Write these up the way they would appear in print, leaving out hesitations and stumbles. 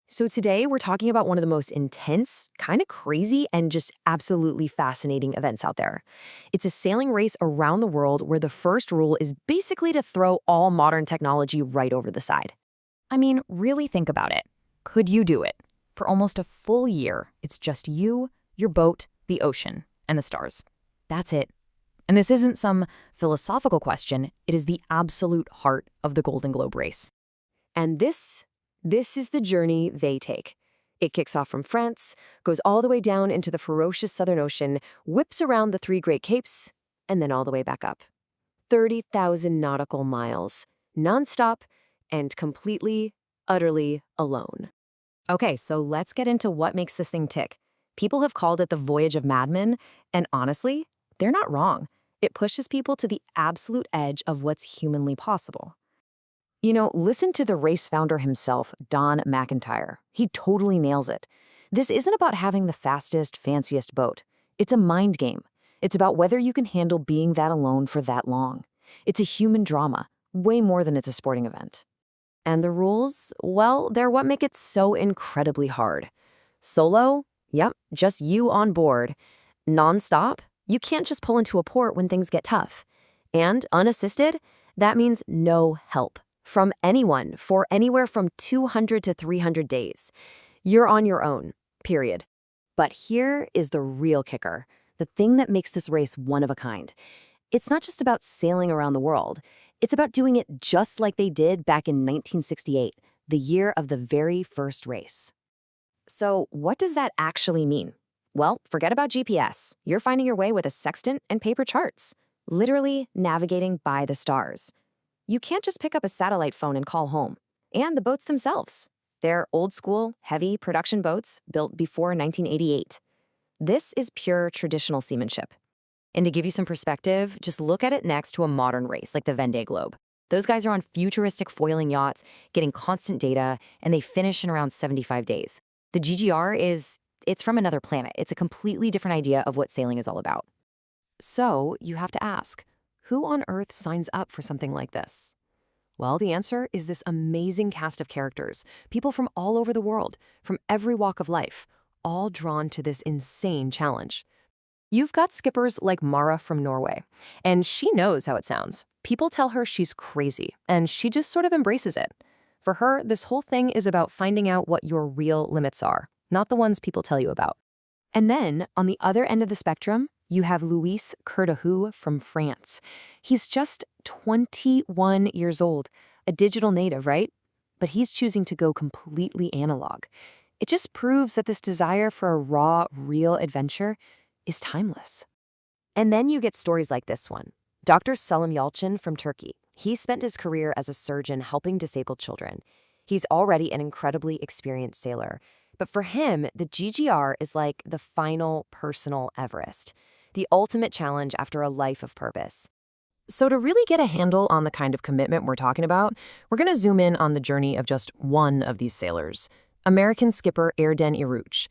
So today we're talking about one of the most intense, kind of crazy, and just absolutely fascinating events out there. It's a sailing race around the world where the first rule is basically to throw all modern technology right over the side. I mean, really think about it. Could you do it? For almost a full year, it's just you, your boat, the ocean, and the stars. That's it. And this isn't some philosophical question, it is the absolute heart of the Golden Globe race. And this is the journey they take. It kicks off from France, goes all the way down into the ferocious Southern Ocean, whips around the three Great Capes, and then all the way back up. 30,000 nautical miles, nonstop, and completely, utterly alone. Okay, so let's get into what makes this thing tick. People have called it the Voyage of Madmen, and honestly, they're not wrong. It pushes people to the absolute edge of what's humanly possible. You know, listen to the race founder himself, Don McIntyre. He totally nails it. This isn't about having the fastest, fanciest boat. It's a mind game. It's about whether you can handle being that alone for that long. It's a human drama, way more than it's a sporting event. And the rules, well, they're what make it so incredibly hard. Solo? Yep, just you on board. Non-stop? You can't just pull into a port when things get tough. And unassisted? That means no help from anyone for anywhere from 200 to 300 days. You're on your own, period. But here is the real kicker, the thing that makes this race one of a kind. It's not just about sailing around the world. It's about doing it just like they did back in 1968, the year of the very first race. So what does that actually mean? Well, forget about GPS. You're finding your way with a sextant and paper charts, literally navigating by the stars. You can't just pick up a satellite phone and call home. And the boats themselves. They're old-school, heavy production boats built before 1988. This is pure traditional seamanship. And to give you some perspective, just look at it next to a modern race like the Vendée Globe. Those guys are on futuristic foiling yachts, getting constant data, and they finish in around 75 days. The GGR it's from another planet. It's a completely different idea of what sailing is all about. So you have to ask, who on earth signs up for something like this? Well, the answer is this amazing cast of characters, people from all over the world, from every walk of life, all drawn to this insane challenge. You've got skippers like Mara from Norway, and she knows how it sounds. People tell her she's crazy, and she just sort of embraces it. For her, this whole thing is about finding out what your real limits are, not the ones people tell you about. And then, on the other end of the spectrum, you have Luis Curdahu from France. He's just 21 years old, a digital native, right? But he's choosing to go completely analog. It just proves that this desire for a raw, real adventure is timeless. And then you get stories like this one. Dr. Selim Yalçın from Turkey. He spent his career as a surgeon helping disabled children. He's already an incredibly experienced sailor. But for him, the GGR is like the final personal Everest, the ultimate challenge after a life of purpose. So to really get a handle on the kind of commitment we're talking about, we're going to zoom in on the journey of just one of these sailors, American skipper Erden Eruç.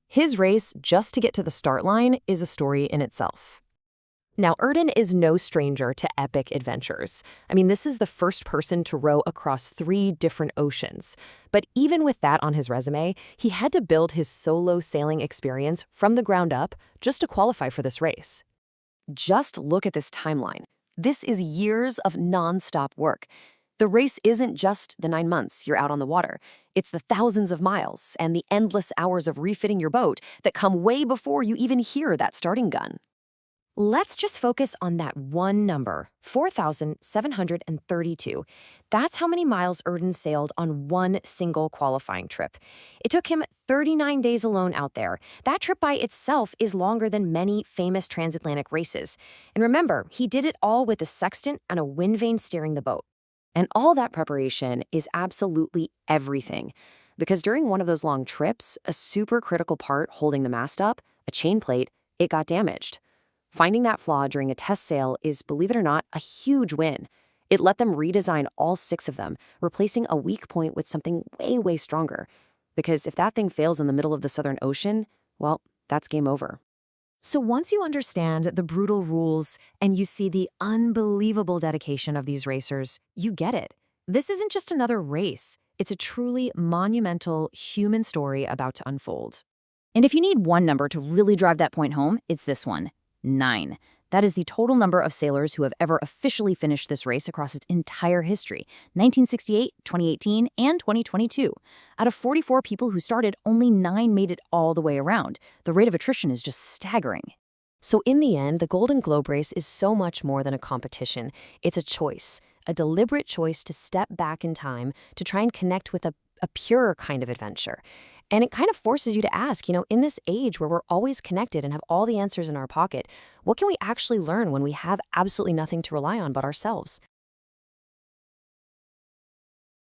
His race just to get to the start line is a story in itself. Now, Erden is no stranger to epic adventures. I mean, this is the first person to row across 3 different oceans. But even with that on his resume, he had to build his solo sailing experience from the ground up just to qualify for this race. Just look at this timeline. This is years of nonstop work. The race isn't just the 9 months you're out on the water. It's the thousands of miles and the endless hours of refitting your boat that come way before you even hear that starting gun. Let's just focus on that one number, 4,732. That's how many miles Erden sailed on one single qualifying trip. It took him 39 days alone out there. That trip by itself is longer than many famous transatlantic races. And remember, he did it all with a sextant and a wind vane steering the boat. And all that preparation is absolutely everything. Because during one of those long trips, a super critical part holding the mast up, a chain plate, it got damaged. Finding that flaw during a test sail is, believe it or not, a huge win. It let them redesign all 6 of them, replacing a weak point with something way, way stronger. Because if that thing fails in the middle of the Southern Ocean, well, that's game over. So once you understand the brutal rules and you see the unbelievable dedication of these racers, you get it. This isn't just another race. It's a truly monumental human story about to unfold. And if you need one number to really drive that point home, it's this one, 9. That is the total number of sailors who have ever officially finished this race across its entire history, 1968, 2018, and 2022. Out of 44 people who started, only 9 made it all the way around. The rate of attrition is just staggering. So in the end, the Golden Globe race is so much more than a competition. It's a choice, a deliberate choice to step back in time to try and connect with a purer kind of adventure. And it kind of forces you to ask, in this age where we're always connected and have all the answers in our pocket, what can we actually learn when we have absolutely nothing to rely on but ourselves?